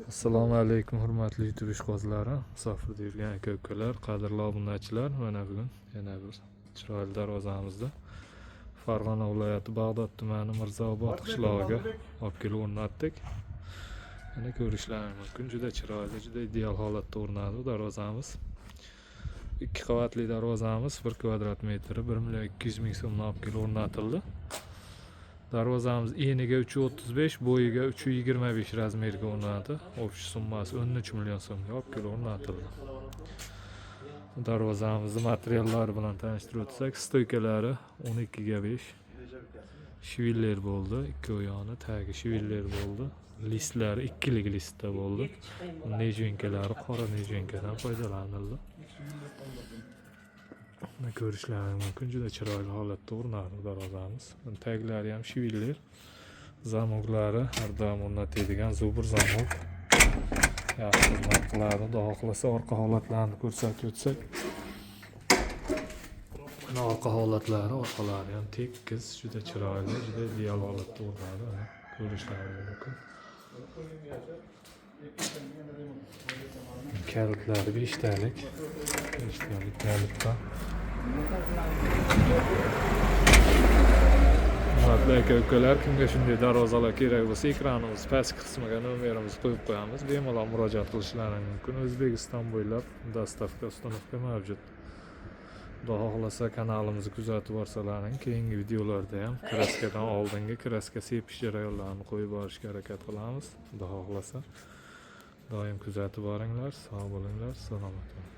Assalomu alaykum hurmatli YouTube ishqibozlari, musofirda yurgan aka-ukalar, qadrli obunachilar. Mana bugun yana bir chiroyli darvozamizda Farg'ona viloyati Bag'dod tumani Mirzaobod qishlog'iga olib kelib o'rnatdik. Mana ko'rishlaringiz mumkin, juda chiroyli, juda ideal holatda o'rnadi darvozamiz. 2 qavatli darvozamiz 1 kvadrat metri 1.200.000 so'mdan olib kelib o'rnatildi. Darvozamiz eniga 3.35, bo'yiga 3.25 razmerga o'rnatildi. Общий summasi 13 million so'mga olib kelib o'rnatildi. Darvozamizni materiallari bilan tanishtirib o'tsak, stoykalari 12/5 shiviller bo'ldi, ikki oyog'ini tagi shiviller bo'ldi. Listlari ikkilik listda bo'ldi. Nejvenkalari qora nejvenkadan foydalanildi. Ko'rishlaringiz mumkin, juda chiroyli holatda o'rnadi darvozamiz. Taglari ham shiviller. Zamoglari har doim o'rnatiladigan zubur zamok. Yaxshi xizmat qiladi. Xudo xohlasa orqa holatlarini ko'rsatib o'tsak. Mana orqa holatlari, orqalari ham tekis, juda chiroyli, juda ideal holatda o'rnadi. Ko'rishlaringiz mumkin. Kalitlari 5 talik. 5 talik kalitlar. Hurmatli aka-ukalar, kimga shunday darvozalar kerak bo'lsa, ekranimiz pastki qismiga nomerimizni qo'yib qo'yamiz. Bemalol murojaat qilishlaringiz mumkin. O'zbekiston bo'ylab dostavka uстановка mavjud. Xudo xohlasa kanalimizni kuzatib borsalaring, keyingi videolarda ham kraskadan oldingi kraska sepish jarayonlarini qo'yib borishga harakat qilamiz. Xudo xohlasa doim kuzatib boringlar. Sog' bo'linglar, salomat bo'ling.